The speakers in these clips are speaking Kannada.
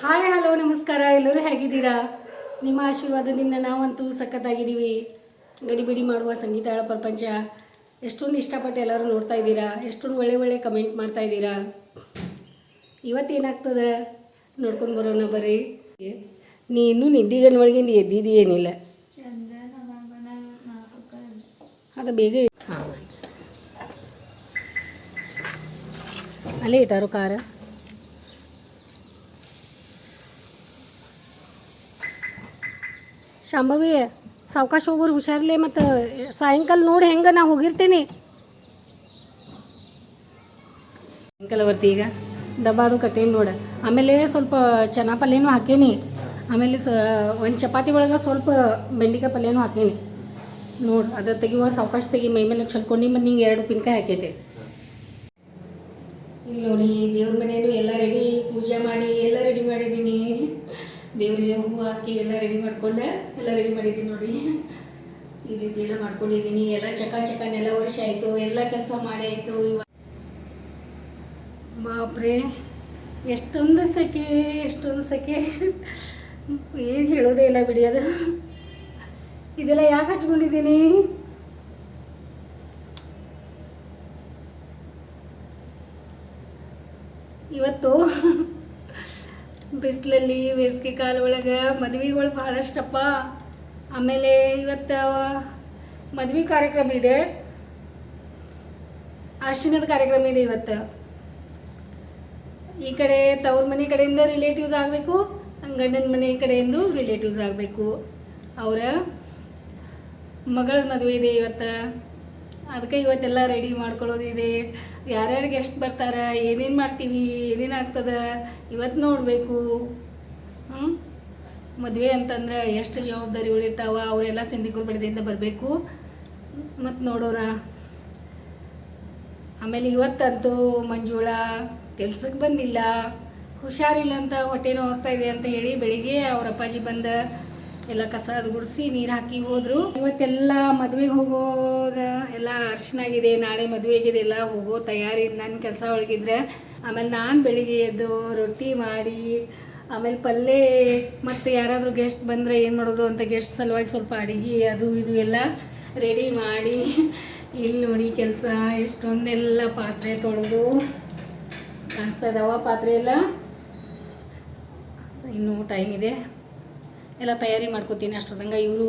ಹಾಯ್ ಹಲೋ ನಮಸ್ಕಾರ. ಎಲ್ಲರೂ ಹೇಗಿದ್ದೀರಾ? ನಿಮ್ಮ ಆಶೀರ್ವಾದದಿಂದ ನಾವಂತೂ ಸಖತ್ತಾಗಿದ್ದೀವಿ. ಗಡಿಬಿಡಿ ಮಾಡುವ ಸಂಗೀತಗಳ ಪ್ರಪಂಚ ಎಷ್ಟೊಂದು ಇಷ್ಟಪಟ್ಟು ಎಲ್ಲರೂ ನೋಡ್ತಾ ಇದ್ದೀರಾ, ಎಷ್ಟೊಂದು ಒಳ್ಳೆ ಕಮೆಂಟ್ ಮಾಡ್ತಾ ಇದ್ದೀರಾ. ಇವತ್ತೇನಾಗ್ತದೆ ನೋಡ್ಕೊಂಡು ಬರೋಣ ಬರ್ರಿ. ನೀ ಇನ್ನೂ ನಿದ್ದಿಗಣ್ಣೊಳಗಿಂದ ಎದ್ದಿದ್ದೇನಿಲ್ಲ, ಅದು ಬೇಗ ಹಾಂ ಅಲ್ಲೇ ಇಟ್ಟಾರು ಕಾರ. ಶಾಂಭವಿ ಸಾವಕಾಶ ಹೋಗೋರು ಹುಷಾರ್ಲೆ, ಮತ್ತು ಸಾಯಂಕಾಲ ನೋಡಿ ಹೆಂಗೆ ನಾ ಹೋಗಿರ್ತೀನಿ. ಸಾಯಂಕಾಲ ಬರ್ತಿ ಈಗ ಡಬ್ಬ ಅದು ಕಟ್ಟೇನಿ ನೋಡು. ಆಮೇಲೆ ಸ್ವಲ್ಪ ಚೆನ್ನ ಪಲ್ಯನೂ ಹಾಕೇನಿ. ಆಮೇಲೆ ಒಂದು ಚಪಾತಿ ಒಳಗೆ ಸ್ವಲ್ಪ ಬೆಂಡಿಕಾಯಿ ಪಲ್ಯನೂ ಹಾಕೇನಿ ನೋಡು. ಅದು ತೆಗಿಯುವ ಸಾವಕಾಶ ತೆಗಿ, ಮೈ ಮೇಲೆ ಚಲ್ಕೊಂಡು. ಮತ್ತು ನಿಂಗೆ 2 ಉಪ್ಪಿನಕಾಯಿ ಹಾಕೈತೆ. ಇಲ್ಲಿ ನೋಡಿ ದೇವ್ರ ಮನೇನು ಎಲ್ಲ ರೆಡಿ, ಪೂಜೆ ಮಾಡಿ ಎಲ್ಲ ರೆಡಿ ಮಾಡಿದ್ದೀನಿ. ದೇವರಿಗೆ ಹೂವು ಹಾಕಿ ಎಲ್ಲ ರೆಡಿ ಮಾಡ್ಕೊಂಡೆ, ಎಲ್ಲ ರೆಡಿ ಮಾಡಿದ್ದೀನಿ ನೋಡಿ. ಈ ರೀತಿ ಎಲ್ಲ ಮಾಡ್ಕೊಂಡಿದ್ದೀನಿ. ಎಲ್ಲ ಚಕ ವರ್ಷ ಆಯಿತು, ಎಲ್ಲ ಕೆಲಸ ಮಾಡಿ ಆಯಿತು. ಬಾಪ್ರೆ ಎಷ್ಟೊಂದು ಸೆಕೆ ಏನು ಹೇಳೋದೇ ಇಲ್ಲ ಬಿಡಿ. ಅದು ಇದೆಲ್ಲ ಯಾಕೆ ಹಚ್ಕೊಂಡಿದ್ದೀನಿ? ಇವತ್ತು ಬಿಸಿಲಲ್ಲಿ ಬೇಸಿಗೆ ಕಾಲ ಒಳಗೆ ಮದುವೆಗಳು ಭಾಳಷ್ಟಪ್ಪ. ಆಮೇಲೆ ಇವತ್ತು ಮದುವೆ ಕಾರ್ಯಕ್ರಮ ಇದೆ, ಅರ್ಶಿಣದ ಕಾರ್ಯಕ್ರಮ ಇದೆ ಇವತ್ತು. ಈ ಕಡೆ ತವ್ರ ಮನೆ ಕಡೆಯಿಂದ ರಿಲೇಟಿವ್ಸ್ ಆಗಬೇಕು, ಗಂಡನ ಮನೆ ಕಡೆಯಿಂದ ರಿಲೇಟಿವ್ಸ್ ಆಗಬೇಕು. ಅವರ ಮಗಳ ಮದುವೆ ಇದೆ ಇವತ್ತು. ಅದಕ್ಕೆ ಇವತ್ತೆಲ್ಲ ರೆಡಿ ಮಾಡ್ಕೊಳ್ಳೋದಿದೆ. ಯಾರ್ಯಾರಿಗೆ ಎಷ್ಟು ಬರ್ತಾರೆ, ಏನೇನು ಮಾಡ್ತೀವಿ, ಏನೇನು ಆಗ್ತದೆ ಇವತ್ತು ನೋಡಬೇಕು. ಮದುವೆ ಅಂತಂದ್ರೆ ಎಷ್ಟು ಜವಾಬ್ದಾರಿಗಳು ಇರ್ತಾವೆ, ಅವರೆಲ್ಲ ಸಿಂಧಿಕೂರು ಬಡಿದಿಂದ ಬರಬೇಕು. ಮತ್ತು ನೋಡೋಣ. ಆಮೇಲೆ ಇವತ್ತಂತೂ ಮಂಜುಳ ಕೆಲ್ಸಕ್ಕೆ ಬಂದಿಲ್ಲ, ಹುಷಾರಿಲ್ಲ ಅಂತ, ಹೊಟ್ಟೆ ನೋವು ಆಗ್ತಾಯಿದೆ ಅಂತ ಹೇಳಿ ಬೆಳಿಗ್ಗೆ ಅವ್ರ ಅಪ್ಪಾಜಿ ಬಂದ ಎಲ್ಲ ಕಸ ಅದು ಗುಡಿಸಿ ನೀರು ಹಾಕಿ ಹೋದರು. ಇವತ್ತೆಲ್ಲ ಮದುವೆಗೆ ಹೋಗೋದ ಎಲ್ಲ ಅರ್ಶನಾಗಿದೆ. ನಾಳೆ ಮದುವೆಗಿದೆ, ಎಲ್ಲ ಹೋಗೋ ತಯಾರಿ ನನ್ನ ಕೆಲಸ ಒಳಗಿದ್ರೆ. ಆಮೇಲೆ ನಾನು ಬೆಳಿಗ್ಗೆ ಎದ್ದು ರೊಟ್ಟಿ ಮಾಡಿ, ಆಮೇಲೆ ಪಲ್ಯ, ಮತ್ತು ಯಾರಾದರೂ ಗೆಸ್ಟ್ ಬಂದರೆ ಏನು ಮಾಡೋದು ಅಂತ ಗೆಸ್ಟ್ ಸಲುವಾಗಿ ಸ್ವಲ್ಪ ಅಡುಗೆ ಅದು ಇದು ಎಲ್ಲ ರೆಡಿ ಮಾಡಿ. ಇಲ್ಲಿ ನೋಡಿ ಕೆಲಸ ಎಷ್ಟೊಂದೆಲ್ಲ ಪಾತ್ರೆ ತೊಳೆದು ಕಾಣಿಸ್ತಾ ಇದ್ದಾವ ಪಾತ್ರೆ ಎಲ್ಲ. ಇನ್ನೂ ಟೈಮ್ ಇದೆ, ಎಲ್ಲ ತಯಾರಿ ಮಾಡ್ಕೋತೀನಿ ಅಷ್ಟೊತ್ತಂಗೆ. ಇವರು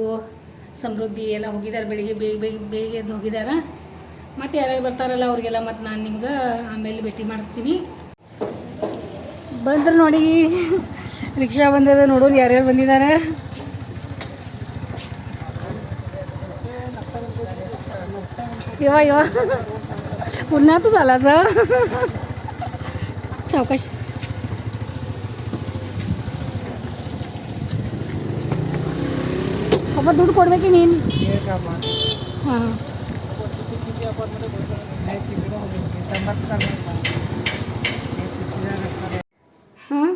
ಸಮೃದ್ಧಿ ಎಲ್ಲ ಹೋಗಿದ್ದಾರೆ, ಬೆಳಿಗ್ಗೆ ಬೇಗ ಎದ್ದು ಹೋಗಿದ್ದಾರೆ. ಮತ್ತು ಯಾರ್ಯಾರು ಬರ್ತಾರಲ್ಲ ಅವ್ರಿಗೆಲ್ಲ ಮತ್ತು ನಾನು ನಿಮ್ಗೆ ಆಮೇಲೆ ಭೇಟಿ ಮಾಡಿಸ್ತೀನಿ. ಬಂದ್ರೆ ನೋಡಿ ರಿಕ್ಷಾ ಬಂದದ, ನೋಡೋಣ ಯಾರ್ಯಾರು ಬಂದಿದ್ದಾರೆ. ಇವ ಪುಣ್ಯಾತು झाला सर सावकाश. ಪಪ್ಪ ದುಡ್ಡು ಕೊಡ್ಬೇಕು ನೀನು. ಹಾಂ ಹಾಂ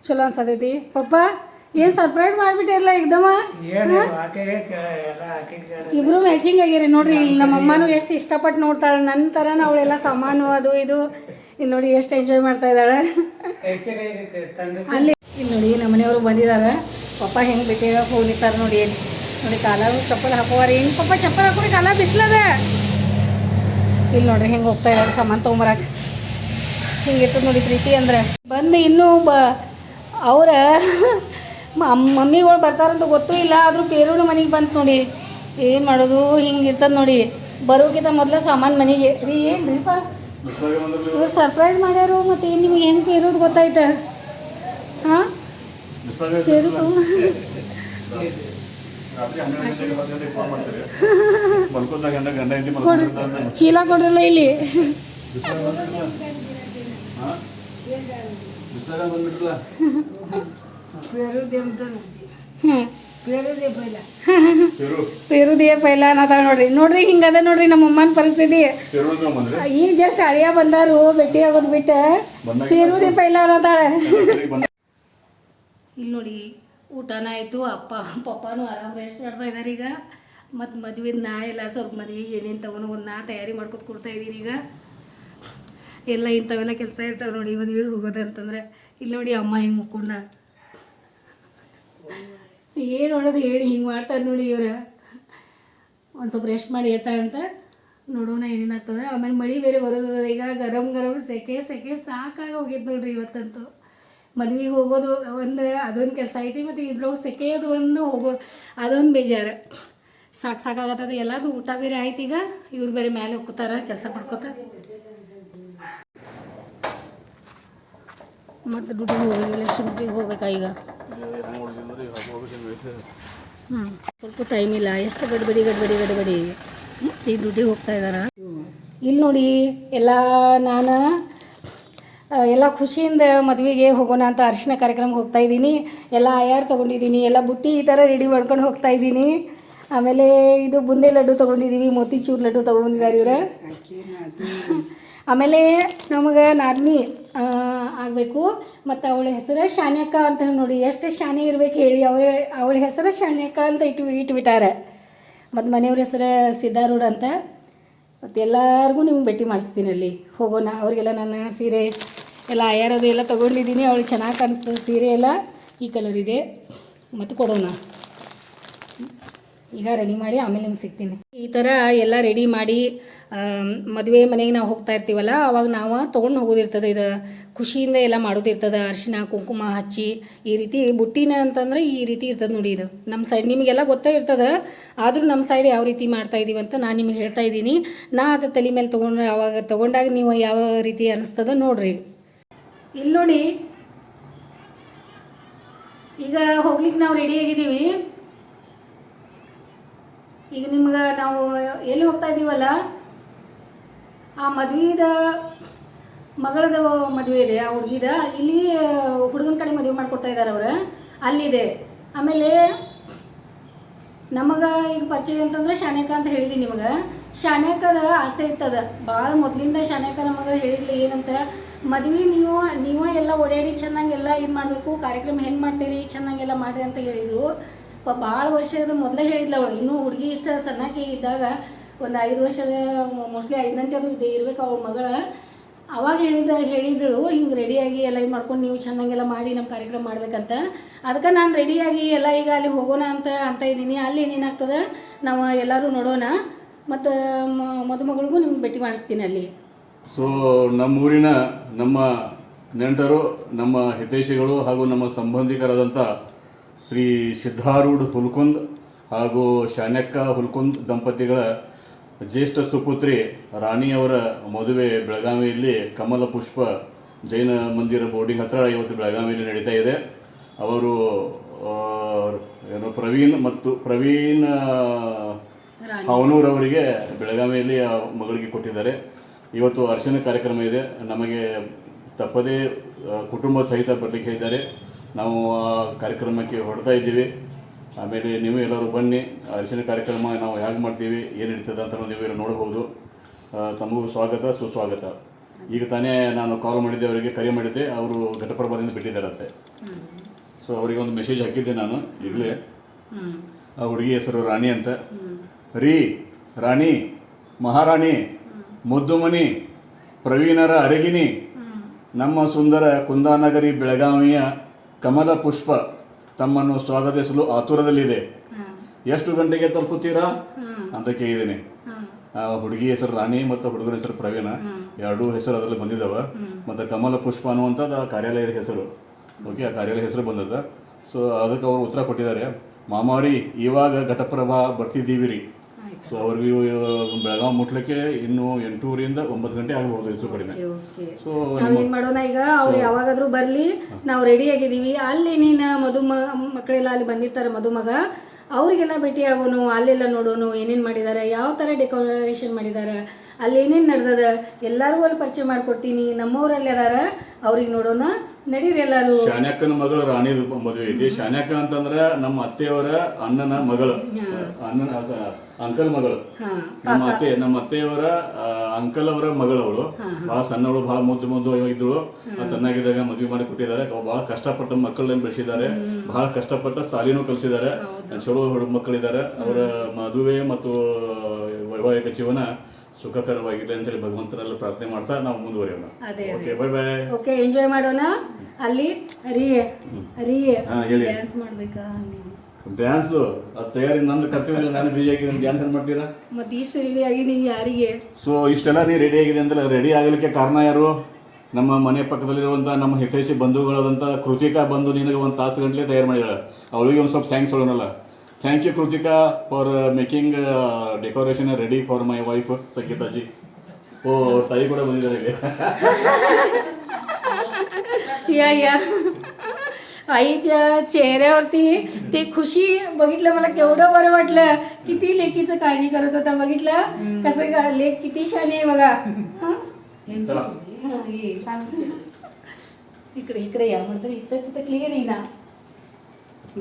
ಚಲೋ ಅನ್ಸತೈತಿ. ಪಪ್ಪ ಏನು ಸರ್ಪ್ರೈಸ್ ಮಾಡಿಬಿಟ್ಟಿರಲ್ಲ ಏಕ್ದಮ. ಇಬ್ಬರು ಮ್ಯಾಚಿಂಗ್ ಆಗ್ಯಾರಿ ನೋಡ್ರಿ. ನಮ್ಮ ಅಮ್ಮನೂ ಎಷ್ಟು ಇಷ್ಟಪಟ್ಟು ನೋಡ್ತಾಳೆ ನನ್ನ ಥರನ ಅವಳೆಲ್ಲ ಸಾಮಾನು ಅದು ಇದು. ಇಲ್ಲಿ ನೋಡಿ ಎಷ್ಟು ಎಂಜಾಯ್ ಮಾಡ್ತಾ ಇದ್ದಾಳೆ ಅಲ್ಲಿ. ಇಲ್ಲಿ ನೋಡಿ ನಮ್ಮ ಮನೆಯವರು ಬಂದಿದ್ದಾರೆ. ಪಪ್ಪ ಹೆಂಗೆ ಭೇಟಿಯಾಗ ಹೋಗಿರ್ತಾರೆ ನೋಡಿ. ಏನು ನೋಡಿ ಕಾಲಾಗ ಚಪ್ಪಲ್ ಹಾಕೋವಾರಿ. ಹೆಂಗೆ ಪಪ್ಪ ಚಪ್ಪಲ್ ಹಾಕೋರಿ, ಕಾಲ ಬಿಸ್ಲದ. ಇಲ್ಲಿ ನೋಡ್ರಿ ಹೆಂಗೆ ಹೋಗ್ತಾ ಇದ್ದಾರೆ ಸಾಮಾನು ತೊಗೊಂಬರಕ್ಕೆ. ಹಿಂಗಿರ್ತದೆ ನೋಡಿ ಪ್ರೀತಿ ಅಂದ್ರೆ. ಬಂದು ಇನ್ನೂ ಅವರ ಮಮ್ಮಿಗಳು ಬರ್ತಾರಂತ ಗೊತ್ತೂ ಇಲ್ಲ, ಆದರೂ ಪೇರೂನು ಮನೆಗೆ ಬಂತು ನೋಡಿ. ಏನು ಮಾಡೋದು, ಹಿಂಗೆ ಇರ್ತದೆ ನೋಡಿ. ಬರೋಕ್ಕಿಂತ ಮೊದಲು ಸಾಮಾನು ಮನೆಗೆ ರೀ. ಏನು ರೀ ಪಾ ಇವ್ರು ಸರ್ಪ್ರೈಸ್ ಮಾಡ್ಯಾರು. ಮತ್ತು ಏನು ನಿಮಗೆ ಹೆಂಗೆ ಪೇರೋದು ಗೊತ್ತಾಯ್ತು? ಹಾಂ ಪೇರು ತಗೊಂಡು ಕೊಡ್ರಿ, ಚೀಲ ಕೊಡ್ರಲ್ಲ ಇಲ್ಲಿ. ಪೇರುದೇ ಪೈಲ ಅನ್ನತಾಳ ನೋಡ್ರಿ. ನೋಡ್ರಿ ಹಿಂಗದ ನೋಡ್ರಿ ನಮ್ಮ ಅಮ್ಮನ ಪರಿಸ್ಥಿತಿ. ಈಗ ಜಸ್ಟ್ ಅಳಿಯ ಬಂದಾರು, ಭೇಟಿ ಆಗೋದು ಬಿಟ್ಟು ಪೇರುದೇ ಪೈಲ ಅನ್ನತಾಳೆ. ಇಲ್ಲಿ ನೋಡಿ ಊಟನ ಆಯಿತು. ಪಪ್ಪನೂ ಆರಾಮ್ ರೆಸ್ಟ್ ಮಾಡ್ತಾ ಇದ್ದಾರೆ ಈಗ. ಮತ್ತು ಮದುವೆದು ನಾ ಎಲ್ಲ ಸ್ವಲ್ಪ ಮದುವೆಗೆ ಏನೇನು ತೊಗೊಂಡು ನಾ ತಯಾರಿ ಮಾಡ್ಕೊತ ಕೊಡ್ತಾಯಿದ್ದೀನಿ ಈಗ. ಎಲ್ಲ ಇಂಥವೆಲ್ಲ ಕೆಲಸ ಇರ್ತಾವೆ ನೋಡಿ ಮದುವೆಗೆ ಹೋಗೋದಂತಂದರೆ. ಇಲ್ಲಿ ನೋಡಿ ಅಮ್ಮ ಹಿಂಗೆ ಮುಕ್ಕೊಂಡ ಏನು ಮಾಡೋದು ಹೇಳಿ ಹಿಂಗೆ ಮಾಡ್ತಾರೆ ನೋಡಿ ಇವ್ರು. ಒಂದು ಸ್ವಲ್ಪ ರೆಸ್ಟ್ ಮಾಡಿ ಹೇಳ್ತಾರಂತ ನೋಡೋಣ ಏನೇನಾಗ್ತದೆ. ಆಮೇಲೆ ಮಳೆ ಬೇರೆ ಬರೋದು ಈಗ ಗರಂ ಗರಂ ಸೆಕೆ ಸಾಕಾಗಿ ಹೋಗಿದ್ದು ನೋಡ್ರಿ ಇವತ್ತಂತೂ. ಮದ್ವೆಗೆ ಹೋಗೋದು ಅದೊಂದು ಕೆಲಸ ಐತಿ, ಮತ್ತು ಇದ್ರೊಳಗೆ ಸೆಕೆಯೋದು ಅದೊಂದು ಬೇಜಾರು. ಸಾಕಾಗತ್ತದ. ಎಲ್ಲರದು ಊಟ ಬೇರೆ ಆಯ್ತು. ಈಗ ಇವ್ರು ಬೇರೆ ಮೇಲೆ ಹೋಗ್ಕೋತಾರ ಕೆಲಸ ಮಾಡ್ಕೋತ. ಮತ್ತು ಡ್ಯೂಟಿಗೆ ಹೋಗೋದಿಲ್ಲ, ಡ್ಯೂಟಿಗೆ ಹೋಗ್ಬೇಕಾ ಈಗ? ಸ್ವಲ್ಪ ಟೈಮ್ ಇಲ್ಲ. ಎಷ್ಟು ಗಡ್ಬಡಿ ಈ ಡ್ಯೂಟಿಗೆ ಹೋಗ್ತಾ ಇದ್ದಾರೆ. ಇಲ್ಲಿ ನೋಡಿ ನಾನು ಎಲ್ಲ ಖುಷಿಯಿಂದ ಮದುವೆಗೆ ಹೋಗೋಣ ಅಂತ ಅರಿಶಿನ ಕಾರ್ಯಕ್ರಮಕ್ಕೆ ಹೋಗ್ತಾ ಇದ್ದೀನಿ. ಎಲ್ಲ ಆಯಾರು ತೊಗೊಂಡಿದ್ದೀನಿ, ಎಲ್ಲ ಬುಟ್ಟಿ ಈ ಥರ ರೆಡಿ ಮಾಡ್ಕೊಂಡು ಹೋಗ್ತಾ ಇದ್ದೀನಿ. ಆಮೇಲೆ ಇದು ಬುಂದೆ ಲಡ್ಡು ತೊಗೊಂಡಿದ್ದೀವಿ, ಮೋತಿಚೂರ್ ಲಡ್ಡು ತೊಗೊಂಡಿದ್ದಾರೆ ಇವ್ರು. ಆಮೇಲೆ ನಮಗೆ ನಾದಿನಿ ಆಗಬೇಕು, ಮತ್ತು ಅವಳ ಹೆಸರು ಶಾನ್ಯಕ್ಕ ಅಂತ ನೋಡಿ. ಎಷ್ಟು ಶಾನೆ ಇರ್ಬೇಕು ಹೇಳಿ. ಅವಳ ಹೆಸರು ಶಾನ್ಯಕ್ಕ ಅಂತ ಇಟ್ಬಿಟ್ಟಾರೆ. ಮತ್ತು ಮನೆಯವ್ರ ಹೆಸರು ಸಿದ್ದಾರೂಢ ಅಂತ. ಮತ್ತು ಎಲ್ಲರಿಗೂ ನಿಮ್ಗೆ ಭೇಟಿ ಮಾಡಿಸ್ತೀನಿ ಅಲ್ಲಿ ಹೋಗೋಣ. ಅವರಿಗೆಲ್ಲ ನಾನು ಸೀರೆ ಎಲ್ಲ ಆಯಾರದು ಎಲ್ಲ ತೊಗೊಂಡಿದ್ದೀನಿ. ಅವಳಿಗೆ ಚೆನ್ನಾಗಿ ಕಾಣಿಸ್ತದೆ ಸೀರೆ ಎಲ್ಲ. ಈ ಕಲರ್ ಇದೆ. ಮತ್ತು ಕೊಡೋಣ. ಈಗ ರೆಡಿ ಮಾಡಿ ಆಮೇಲೆ ನಿಮ್ಗೆ ಸಿಗ್ತೀನಿ. ಈ ಥರ ಎಲ್ಲ ರೆಡಿ ಮಾಡಿ ಮದುವೆ ಮನೆಗೆ ನಾವು ಹೋಗ್ತಾ ಇರ್ತೀವಲ್ಲ, ಅವಾಗ ನಾವು ತೊಗೊಂಡು ಹೋಗೋದಿರ್ತದೆ. ಇದು ಖುಷಿಯಿಂದ ಎಲ್ಲ ಮಾಡೋದಿರ್ತದೆ. ಅರಿಶಿನ ಕುಂಕುಮ ಹಚ್ಚಿ ಈ ರೀತಿ ಬುಟ್ಟಿನ ಅಂತಂದ್ರೆ ಈ ರೀತಿ ಇರ್ತದೆ ನೋಡಿ. ಇದು ನಮ್ಮ ಸೈಡ್ ನಿಮಗೆಲ್ಲ ಗೊತ್ತೇ ಇರ್ತದೆ, ಆದರೂ ನಮ್ಮ ಸೈಡ್ ಯಾವ ರೀತಿ ಮಾಡ್ತಾಯಿದ್ದೀವಿ ಅಂತ ನಾನು ನಿಮಗೆ ಹೇಳ್ತಾ ಇದ್ದೀನಿ. ಅದು ತಲೆ ಮೇಲೆ ತೊಗೊಂಡಾಗ ನೀವು ಯಾವ ರೀತಿ ಅನ್ನಿಸ್ತದೆ ನೋಡಿರಿ. ಇಲ್ಲಿ ನೋಡಿ, ಈಗ ಹೋಗ್ಲಿಕ್ಕೆ ನಾವು ರೆಡಿ ಆಗಿದ್ದೀವಿ. ಈಗ ನಿಮ್ಗೆ ನಾವು ಎಲ್ಲಿ ಹೋಗ್ತಾ ಇದ್ದೀವಲ್ಲ, ಆ ಮದುವೆದ ಮಗಳದ ಮದುವೆ ಇದೆ. ಆ ಹುಡುಗಿದ ಇಲ್ಲಿ ಹುಡುಗನ ಕಡೆ ಮದುವೆ ಮಾಡಿಕೊಡ್ತಾ ಇದ್ದಾರೆ ಅವರು, ಅಲ್ಲಿದೆ. ಆಮೇಲೆ ನಮಗೆ ಈಗ ಪರಿಚಯ ಅಂತಂದ್ರೆ ಶಾನ್ಯಕ ಅಂತ ಹೇಳಿದ್ದೀನಿ ನಿಮಗೆ. ಶಾನ್ಯಕದ ಆಸೆ ಇರ್ತದ ಭಾಳ ಮೊದಲಿಂದ. ಶಾನ್ಯಕ ನಮಗೆ ಹೇಳಿದ್ಲಿ ಏನಂತ, ಮದುವೆ ನೀವು ಎಲ್ಲ ಓಡಾಡಿ ಚೆನ್ನಾಗೆಲ್ಲ ಇದು ಮಾಡಬೇಕು, ಕಾರ್ಯಕ್ರಮ ಹೆಂಗೆ ಮಾಡ್ತೀರಿ ಚೆನ್ನಾಗೆಲ್ಲ ಮಾಡಿರಿ ಅಂತ ಹೇಳಿದರು. ಭಾಳ ವರ್ಷದ ಮೊದಲೇ ಹೇಳಿದ್ಲು ಅವಳು. ಇನ್ನೂ ಹುಡುಗಿ ಇಷ್ಟ ಸಣ್ಣಕ್ಕೆ ಇದ್ದಾಗ ಒಂದು 5 ವರ್ಷದ ಮೋಸ್ಟ್ಲಿ 5ನಂತೆ ಅದು ಇದೆ ಇರಬೇಕು ಅವಳ ಮಗಳ. ಅವಾಗ ಹೇಳಿದಳು ಹಿಂಗೆ ರೆಡಿಯಾಗಿ ಎಲ್ಲ ಇದು ಮಾಡ್ಕೊಂಡು ನೀವು ಚೆನ್ನಾಗೆಲ್ಲ ಮಾಡಿ ನಮ್ಮ ಕಾರ್ಯಕ್ರಮ ಮಾಡ್ಬೇಕಂತ. ಅದಕ್ಕೆ ನಾನು ರೆಡಿಯಾಗಿ ಎಲ್ಲ ಈಗ ಅಲ್ಲಿ ಹೋಗೋಣ ಅಂತ ಇದ್ದೀನಿ. ಅಲ್ಲಿ ಏನೇನಾಗ್ತದೆ ನಾವು ಎಲ್ಲರೂ ನೋಡೋಣ. ಮತ್ತು ಮದುಮಗಳಿಗೂ ನಿಮ್ಗೆ ಭೇಟಿ ಮಾಡಿಸ್ತೀನಿ ಅಲ್ಲಿ. ಸೊ ನಮ್ಮೂರಿನ ನಮ್ಮ ನೆಂಟರು, ನಮ್ಮ ಹಿತೈಷಿಗಳು ಹಾಗೂ ನಮ್ಮ ಸಂಬಂಧಿಕರಾದಂಥ ಶ್ರೀ ಸಿದ್ದಾರೂಢ ಹುಲ್ಕುಂದ್ ಹಾಗೂ ಶಾನ್ಯಕ್ಕ ಹುಲ್ಕುಂದ್ ದಂಪತಿಗಳ ಜ್ಯೇಷ್ಠ ಸುಪುತ್ರಿ ರಾಣಿಯವರ ಮದುವೆ ಬೆಳಗಾವಿಯಲ್ಲಿ ಕಮಲ ಪುಷ್ಪ ಜೈನ ಮಂದಿರ ಬೋರ್ಡಿಂಗ್ ಹತ್ತಿರ ಇವತ್ತು ಬೆಳಗಾವಿಯಲ್ಲಿ ನಡೀತಾ ಇದೆ. ಅವರು ಪ್ರವೀಣ್ ಹಾವನೂರವರಿಗೆ ಬೆಳಗಾವಿಯಲ್ಲಿ ಮಗಳಿಗೆ ಕೊಟ್ಟಿದ್ದಾರೆ. ಇವತ್ತು ಅರ್ಶನ ಕಾರ್ಯಕ್ರಮ ಇದೆ. ನಮಗೆ ತಪ್ಪದೇ ಕುಟುಂಬ ಸಹಿತ ಬರಲಿಕ್ಕೆ ಇದ್ದಾರೆ. ನಾವು ಆ ಕಾರ್ಯಕ್ರಮಕ್ಕೆ ಹೊರಡ್ತಾ ಇದ್ದೀವಿ. ಆಮೇಲೆ ನೀವು ಎಲ್ಲರೂ ಬನ್ನಿ. ಅರಿಶಿನ ಕಾರ್ಯಕ್ರಮ ನಾವು ಹೇಗೆ ಮಾಡ್ತೀವಿ, ಏನು ಇರ್ತದೆ ಅಂತ ನೀವೆಲ್ಲ ನೋಡ್ಬೋದು. ತಮಗೂ ಸ್ವಾಗತ ಸುಸ್ವಾಗತ. ಈಗ ತಾನೇ ನಾನು ಕಾಲ್ ಮಾಡಿದ್ದೆ, ಅವರಿಗೆ ಕರೆ ಮಾಡಿದ್ದೆ. ಅವರು ಘಟಪ್ರಭಾದಿಂದ ಬಿಟ್ಟಿದ್ದಾರಂತೆ. ಸೊ ಅವರಿಗೆ ಒಂದು ಮೆಸೇಜ್ ಹಾಕಿದ್ದೆ ನಾನು ಈಗಲೇ. ಆ ಹುಡುಗಿ ಹೆಸರು ರಾಣಿ ಅಂತ. ರಾಣಿ ಮಹಾರಾಣಿ ಮುದ್ದುಮನಿ ಪ್ರವೀಣರ ಅರಗಿನಿ ನಮ್ಮ ಸುಂದರ ಕುಂದಾನಗರಿ ಬೆಳಗಾವಿಯ ಕಮಲ ಪುಷ್ಪ ತಮ್ಮನ್ನು ಸ್ವಾಗತಿಸಲು ಆತುರದಲ್ಲಿದೆ. ಎಷ್ಟು ಗಂಟೆಗೆ ತಲುಪುತ್ತೀರಾ ಅಂತ ಕೇಳಿದ್ದೀನಿ. ಆ ಹುಡುಗಿ ಹೆಸರು ರಾಣಿ ಮತ್ತು ಹುಡುಗನ ಹೆಸರು ಪ್ರವೀಣ, ಎರಡೂ ಹೆಸರು ಅದರಲ್ಲಿ ಬಂದಿದ್ದಾವೆ. ಮತ್ತು ಕಮಲ ಪುಷ್ಪ ಅನ್ನುವಂಥದ್ದು ಆ ಕಾರ್ಯಾಲಯದ ಹೆಸರು. ಓಕೆ, ಆ ಕಾರ್ಯಾಲಯ ಹೆಸರು ಬಂದದ. ಸೊ ಅದಕ್ಕೆ ಅವರು ಉತ್ತರ ಕೊಟ್ಟಿದ್ದಾರೆ. ಮಾಮಾರಿ ಇವಾಗ ಘಟಪ್ರಭಾ ಬರ್ತಿದ್ದೀವಿ ರೀ. ಸೊ ಅವ್ರಿಗೆ ಬೆಳಗಾವಿ ಮುಟ್ಲಿಕ್ಕೆ ಇನ್ನೂ 8ರಿಂದ 9 ಗಂಟೆ ಆಗಬಹುದು ಹೆಚ್ಚು ಕಡಿಮೆ. ಸೊ ನಾವೇನು ಮಾಡೋಣ, ಈಗ ಅವ್ರು ಯಾವಾಗಾದ್ರೂ ಬರಲಿ, ನಾವು ರೆಡಿ ಆಗಿದ್ದೀವಿ. ಅಲ್ಲಿ ನೀನು ಮಕ್ಕಳೆಲ್ಲ ಅಲ್ಲಿ ಬಂದಿರ್ತಾರೆ, ಮದುಮಗ ಅವರಿಗೆಲ್ಲ ಭೇಟಿ ಆಗೋನು, ಅಲ್ಲೆಲ್ಲ ನೋಡೋನು ಏನೇನು ಮಾಡಿದ್ದಾರೆ, ಯಾವ ಥರ ಡೆಕೋರೇಷನ್ ಮಾಡಿದ್ದಾರೆ, ಅಲ್ಲಿ ಏನೇನು ನಡೆದದ ಎಲ್ಲರಿಗೂ ಅಲ್ಲಿ ಪರಿಚಯ ಮಾಡ್ಕೊಡ್ತೀನಿ. ನಮ್ಮೂರಲ್ಲಿ ಅದಾರ, ಅವ್ರಿಗೆ ನೋಡೋಣ, ನಡೀರಿ ಎಲ್ಲರೂ. ಶಾನ್ಯಕ್ಕನ ಮಗಳು ರಾಣಿ ಮದುವೆ ಐತಿ. ಶಾನ್ಯಕ್ಕ ಅಂತಂದ್ರೆ ನಮ್ಮ ಅತ್ತೆಯವರ ಅಣ್ಣನ ಮಗಳು, ಅಂಕಲ್ ಮಗಳು. ನಮ್ಮ ಅತ್ತೆಯವರ ಅಂಕಲ್ ಅವರ ಮಗಳವಳು. ಬಹಳ ಸಣ್ಣವಳು, ಬಹಳ ಮುದ್ದು ಇದ್ದಳು. ಸಣ್ಣಾಗಿದ್ದಾಗ ಮದುವೆ ಮಾಡಿ ಕೊಟ್ಟಿದ್ದಾರೆ. ಬಹಳ ಕಷ್ಟಪಟ್ಟ ಮಕ್ಕಳನ್ನ ಬೆಳೆಸಿದ್ದಾರೆ, ಬಹಳ ಕಷ್ಟಪಟ್ಟ ಸಾಲಿನೂ ಕಲಿಸಿದ್ದಾರೆ. ಚಲೋ ಮಕ್ಕಳಿದ್ದಾರೆ. ಅವರ ಮದುವೆ ಮತ್ತು ವೈವಾಹಿಕ ಜೀವನ ಸುಖಕರವಾಗಿರಲಿ ಅಂತೇಳಿ ಭಗವಂತನೆಲ್ಲ ಪ್ರಾರ್ಥನೆ ಮಾಡ್ತಾ ನಾವು ಮುಂದುವರಿಯೋಣ. ಅದೇ okay, bye bye. Okay, enjoy ಮಾಡೋಣ. ಅಲ್ಲಿ ಹರಿ ಹೇಳಿ. ಡ್ಯಾನ್ಸ್ ಮಾಡ್ಬೇಕಾ? ಡ್ಯಾನ್ಸ್ದು ಅದು ತಯಾರಿ ನಂದು ಕರ್ತವ್ಯ, ನಾನು ಬಿಜಿ ಆಗಿದ್ದೀನಿ. ಡ್ಯಾನ್ಸ್ ಏನು ಮಾಡ್ತೀರಾ? ಮತ್ತೆ ಇಷ್ಟು ರೆಡಿ ಆಗಿ ನೀವು ಯಾರಿಗೆ? ಸೊ ಇಷ್ಟೆಲ್ಲ ನೀ ರೆಡಿ ಆಗಿದೆ ಅಂದ್ರೆ ರೆಡಿ ಆಗಲಿಕ್ಕೆ ಕಾರಣ ಯಾರು? ನಮ್ಮ ಮನೆ ಪಕ್ಕದಲ್ಲಿರುವಂಥ ನಮ್ಮ ಹಿತೈಷಿ ಬಂಧುಗಳಾದಂಥ ಕೃತಿಕಾ ಬಂದು ನಿನಗೆ ಒಂದು ತಾಸು ಗಂಟಲೆ ತಯಾರು ಮಾಡಿದಾಳೆ. ಅವಳಿಗೆ ಒಂದು ಸ್ವಲ್ಪ ಥ್ಯಾಂಕ್ಸ್ ಹೇಳೋಣಲ್ಲ. Thank you Krithika for making decoration ready for my wife ಸಂಗೀತಾಜಿ. ಓ, ತಾಯಿ ಕೂಡ ಬಂದಿದ್ದಾರೆ ಇಲ್ಲಿ. या आईच्या चेहऱ्यावरती ते खुशी बघितलं, मला केवढं बरं वाटलं. किती लेकीचं काळजी करत होता, बघितलं कसं लेक किती छान आहे बघा. चला. इकडे इकडे या म्हणतो, इथं तिथं क्लिअर आहे ना.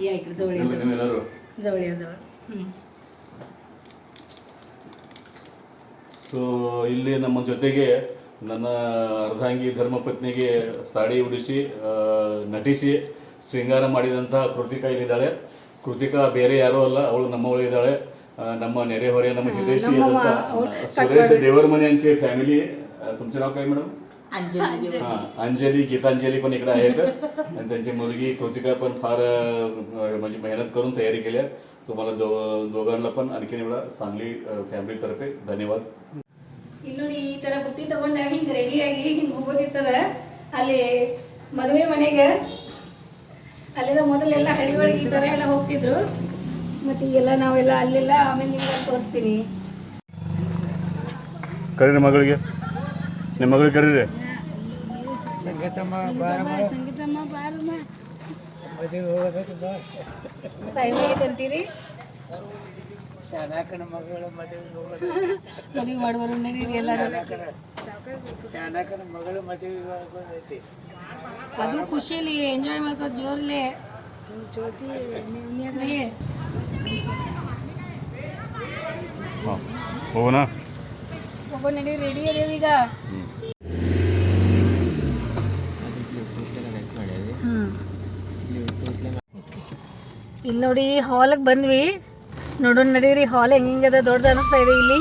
या इकडे जवळ या, जवळ या, जवळ. ಸೊ ಇಲ್ಲಿ ನಮ್ಮ ಜೊತೆಗೆ ನನ್ನ ಅರ್ಧಾಂಗಿ ಧರ್ಮಪತ್ನಿಗೆ ಸಾಡಿ ಉಡಿಸಿ ನಟಿಸಿ ಶೃಂಗಾರ ಮಾಡಿದಂಥ ಕೃತಿಕಾ ಇಲ್ಲಿದ್ದಾಳೆ. ಕೃತಿಕಾ ಬೇರೆ ಯಾರೂ ಅಲ್ಲ, ಅವಳು ನಮ್ಮವಳಿದ್ದಾಳೆ. ನಮ್ಮ ನೆರೆಹೊರೆ, ನಮ್ಮ ಹಿತೈಷಿ सुरेश देवरमने यांची फॅमिली. तुमचं नाव काय मॅडम? हां, अंजली, गीतांजली पण इकडे आहेत. आणि त्यांची मुलगी कृतिका पण फार म्हणजे मेहनत करून तयारी केली. तुम्हाला दोघांना पण आणखीन एवढा सांगली फॅमिलीतर्फे ಧನ್ಯವಾದ. ಇಲ್ಲಿ ನೋಡಿ, ಈ ತರ ಬುತ್ತಿ ತಗೊಂಡಾಗ ಹಿಂಗೆ ರೆಡಿಯಾಗಿ ಹಿಂಗೆ ಹೋಗೋದಿರ್ತದ. ಅಲ್ಲಿ ಮದುವೆ ಮನೆಗೆ ಅಲ್ಲೆಲ್ಲ ಮೊದಲೆಲ್ಲ ಹಳ್ಳಿ ಒಳಗೆ ಈ ಥರ ಎಲ್ಲ ಹೋಗ್ತಿದ್ರು. ಮತ್ತು ಈಗೆಲ್ಲ ನಾವೆಲ್ಲ ಅಲ್ಲೆಲ್ಲ ಆಮೇಲೆ ನಿಮ್ಗೆ ತೋರಿಸ್ತೀನಿ. ಕರೀರಿ ಮಗಳಿಗೆ, ನಿಮ್ಮ ಮಗಳಿಗೆ ಕರೀರಿ. ಟೈಮ್ ಆಗೈತೆ ಅಂತೀರಿ? ಮದುವೆ ಮಾಡುವರು ನಡೀರಿ ಎಲ್ಲರೂ. ಅದು ಖುಷಿಲಿ ಎಂಜಾಯ್ ಮಾಡ್ಕೋದು ಜೋರ್ಲಿ. ಹೋಗೋಣ, ಹೋಗೋ ನಡಿ, ರೆಡಿ ಅದೇವಿ ಈಗ. ಇಲ್ಲಿ ನೋಡಿ ಹಾಲಿಗೆ ಬಂದ್ವಿ. ನೋಡೋಣ ನಡೀರಿ, ಹಾಲ್ ಹೆಂಗಿಂಗದ, ದೊಡ್ಡದು ಅನಿಸ್ತಾ ಇದೆ ಇಲ್ಲಿ.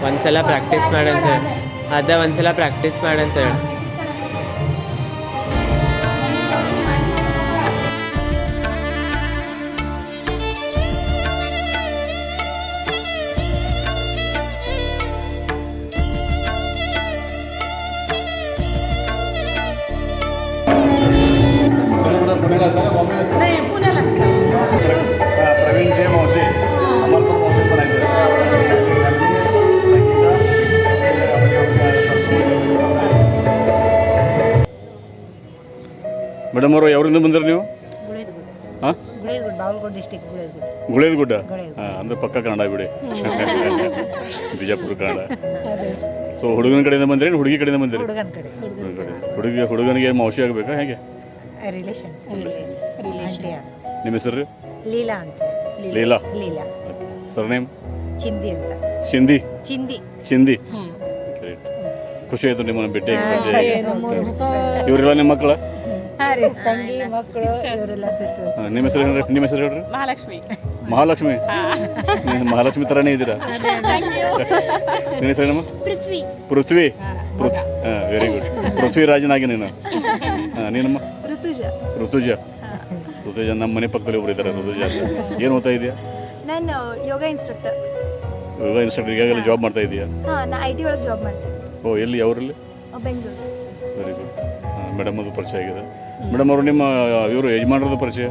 ಒಂದ್ಸಲ ಪ್ರಾಕ್ಟೀಸ್ ಮಾಡಂತ ಹೇಳಿ, ಒಂದ್ಸಲ ಪ್ರಾಕ್ಟೀಸ್ ಮಾಡಂತ ಹೇಳಿ. प्रवीणचे मावसे, अमरपूर मावसे पण आहेत. ಮೇಡಮ್ ಅವರು ಯಾವ್ರಿಂದ ಬಂದಿರಿ ನೀವು? ಹಾಂ, ಬಾಗಲಕೋಟೆ ಡಿಸ್ಟಿಕ್ ಗುಳೇದ ಗುಡ್ಡ. ಹಾಂ, ಅಂದ್ರೆ ಪಕ್ಕ ಕನ್ನಡ ಬಿಡಿ. ಬಿಜಾಪುರ ಕನ್ನಡ. ಸೊ ಹುಡುಗನ ಕಡೆಯಿಂದ ಬಂದ್ರಿ, ಹುಡುಗಿ ಕಡೆಯಿಂದ ಬಂದಿರಿ? ಹುಡುಗನ ಕಡೆ. ಹುಡುಗನಿಗೆ ಮೌಸಿ ಆಗಬೇಕಾ ಹೇಗೆ? ರಿಲೇಷನ್ಸ್. ನಿಮ್ಮ ಹೆಸರು? ಲೀಲಾ ಅಂತ. ಲೀಲಾ. ಲೀಲಾ. Surname? ಚಿಂದಿ ಅಂತ. ಚಿಂದಿ. ಚಿಂದಿ. ಚಿಂದಿ. ಗ್ರೇಟ್. ಖುಷಿ ಆಯಿತು ನಿಮ್ಮನ್ನು ಭೇಟಿ. ನಮ್ಮೂರು ಹೊಸ ಇವರೆಲ್ಲ ನಿಮ್ಮ ಮಕ್ಕಳ? ಹಾಂ ರೀ, ತಂಗಿ ಮಕ್ಕಳು ಇವರೆಲ್ಲ ಸಿಸ್ಟರ್ಸ್. ನಿಮ್ಮ ಹೆಸರು ಹೇಳ್ರಿ. ನಿಮ್ಮ ಹೆಸರು ಹೇಳ್ರಿ? ಮಹಾಲಕ್ಷ್ಮಿ. ಮಹಾಲಕ್ಷ್ಮಿ. ಮಹಾಲಕ್ಷ್ಮಿ ಥರನೇ ಇದ್ದೀರಾ? ನಿನ್ನ ಹೆಸರು ಏನಮ್ಮ? ಪೃಥ್ವಿ. ಪೃಥ್ವಿ. ಹಾಂ, ವೆರಿ ಗುಡ್. ಪೃಥ್ವಿರಾಜನಾಗಿ ನೀನು. ಹಾಂ, ನೀನಮ್ಮ? ಋತುಜಾ. ಋತುಜಾ. ಋತುಜಾ ನಮ್ಮ ಮನೆ ಪಕ್ಕದಲ್ಲಿ ಒಬ್ರು ಇದ್ದಾರೆ, ಋತುಜಾ ಅಂತ. ಏನು ಓದ್ತಾ ಇದೆಯಾ? ನಾನು ಯೋಗ ಇನ್ಸ್ಟ್ರಕ್ಟರ್. ಯೋಗ ಇನ್ಸ್ಟ್ರಕ್ಟರ್. ಈಗಾಗಲೇ ಜಾಬ್ ಮಾಡ್ತಾ ಇದೆಯಾ? ಹಾಂ, ನಾ IT ಒಳಗೆ ಜಾಬ್ ಮಾಡ್ತೀನಿ. ಓ, ಎಲ್ಲಿ, ಯಾವರಲ್ಲಿ? ಬೆಂಗಳೂರು. Very good. ಮೇಡಮ್ ಅದು ಪರಿಚಯ ಆಗಿದೆ. ಮೇಡಮ್ ಅವರು ನಿಮ್ಮ ಇವರು ಯಜಮಾನರದ ಪರಿಚಯ?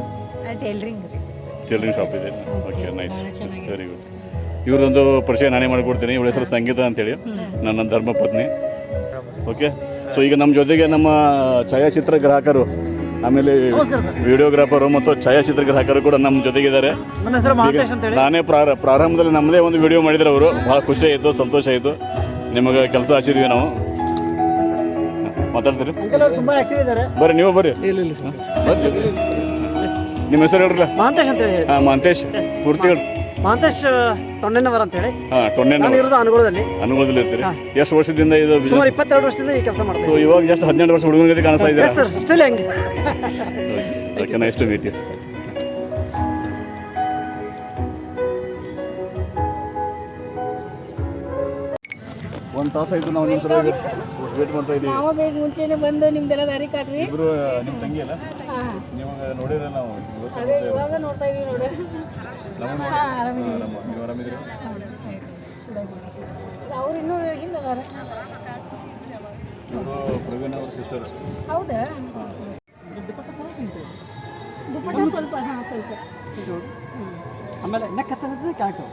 ಟೈಲರಿಂಗ್. ಟೈಲರಿಂಗ್ ಶಾಪ್ ಇದೆ. Okay, nice, very good. ಇವ್ರದೊಂದು ಪರಿಚಯ ನಾನೇ ಮಾಡಿಕೊಡ್ತೀನಿ. ಇವಳ ಹೆಸರು ಸಂಗೀತ ಅಂತೇಳಿ, ನನ್ನ ಧರ್ಮಪತ್ನಿ. ಓಕೆ. ಸೊ ಈಗ ನಮ್ಮ ಜೊತೆಗೆ ನಮ್ಮ ಛಾಯಾಚಿತ್ರ ಗ್ರಾಹಕರು, ಆಮೇಲೆ ವಿಡಿಯೋಗ್ರಾಫರು ಮತ್ತು ಛಾಯಾಚಿತ್ರ ಗ್ರಾಹಕರು ಕೂಡ ನಮ್ಮ ಜೊತೆಗಿದ್ದಾರೆ. ನಾನೇ ಪ್ರಾರಂಭದಲ್ಲಿ ನಮ್ಮದೇ ಒಂದು ವಿಡಿಯೋ ಮಾಡಿದ್ರು ಅವರು. ಭಾಳ ಖುಷಿ ಆಯಿತು, ಸಂತೋಷ ಆಯಿತು. ನಿಮಗೆ ಕೆಲಸ ಹಚ್ಚಿದ್ವಿ ನಾವು. ಮಾತಾಡ್ತೀರಿ? ಬರ್ರಿ, ನೀವು ಬರ್ರಿ. ಬರ್ರಿ. ನಿಮ್ಮ ಹೆಸರು ಹೇಳ್ರಲ್ಲ? ಮಹಾಂತೇಶ್ ಅಂತ ಹೇಳಿ. ಹಾಂ, ಮಹಾಂತೇಶ್. ಪೂರ್ತಿ ಹೇಳಿ. ಮಹಾಂತೇಶ್ ಟೊಣ್ಣೆನವರ ಅಂತ ಹೇಳಿ. ಹಾಂ, ಟೊಣ್ಣೆನವರ. ನಾನು ಇರೋದು ಅನುಗುಣದಲ್ಲಿ. ಅನುಗುಣದಲ್ಲಿ ಇರ್ತೀರಿ? ಎಷ್ಟು ವರ್ಷದಿಂದ ಇದು ಬಿಸ್ನೆಸ್? ಸುಮಾರು 22 ವರ್ಷದಿಂದ ಈ ಕೆಲಸ ಮಾಡ್ತೀನಿ. ಸೊ ಇವಾಗ ಜಸ್ಟ್ 12 ವರ್ಷ ಹುಡುಗನ ಜೊತೆ ಕಾಣಿಸ್ತಾ ಇದ್ದೀರಾ? ಸರ್, ಸ್ಟಿಲ್ ಹೆಂಗೆ? Okay, nice to meet you. ಒಂದು ತಾಸು ಆಯಿತು ನಾವು ನಿಮ್ಮ ಸಲುವಾಗಿ ವೇಟ್ ಮಾಡ್ತಾ ಇದ್ದೀವಿ. ನಾವು ಬೇಗ ಮುಂಚೆನೆ ಬಂದು ನಿಮ್ದೆಲ್ಲ ದಾರಿ ಕಾಟ್ರಿ. ಇಬ್ಬರು ನಿಮ್ಮ ತಂಗಿ ಅಲ್ಲ? ನಿಮಗೆ ನೋಡಿದ್ರೆ ನಾವು ಅದೇ ಇವಾಗ ನೋಡ್ತಾ ಇದೀವಿ ನೋಡಿ. ನೀವು ಆರಾಮಿದ್ದೀರಿ? ಅವ್ರು ಇನ್ನೂ ಹಿಂದದಾರ. ಇವರು ಪ್ರವೀಣ್ ಅವ್ರ ಸಿಸ್ಟರ್. ಹೌದಾ? ದುಪ್ಪಟ್ಟ ಸ್ವಲ್ಪ. ಹಾಂ, ಸ್ವಲ್ಪ. ಆಮೇಲೆ ನೆಕ್ ಹತ್ತಿರ ಕಾಯ್ತು.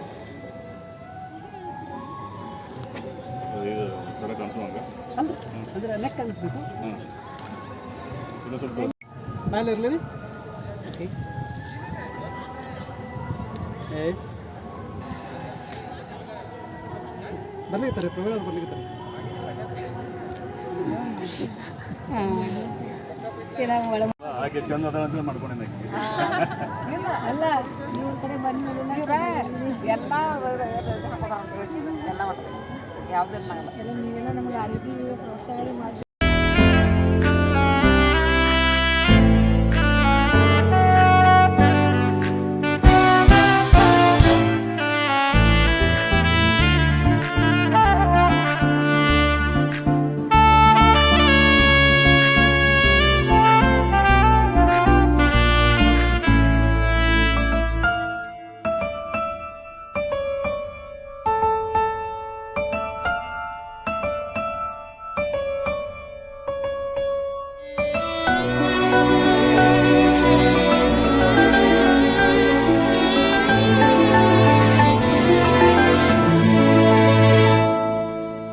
ಇದು ಸರ ಕಾಣಿಸುವಂಗ ಅಲ್ಲ, ಅಂದರೆ ನೆಕ್ ಅನ್ನಿಸ್ಬೇಕು. ಹಾಂ, ಇದು ಸ್ವಲ್ಪ ಸ್ಮೈಲ್ ಇರಲಿ. ಓಕೆ, ಬರ್ಲಿಕ್ತಾರೆ, ಪ್ರವೀಣ್ ಅವ್ರು ಬರ್ಲಿಕ್ತಾರೆ. ಹಾಗೆ ಚಂದ ಅದ ಅಂತ ಮಾಡ್ಕೊಂಡೆ. ಅಲ್ಲ, ನೀವು ಕಡೆ ಬಂದ್ಮೇಲೆ ಎಲ್ಲ ನೀವೆಲ್ಲ ನಮ್ಗೆ ಆ ರೀತಿ ಪ್ರೋತ್ಸಾಹ ಮಾಡಿ.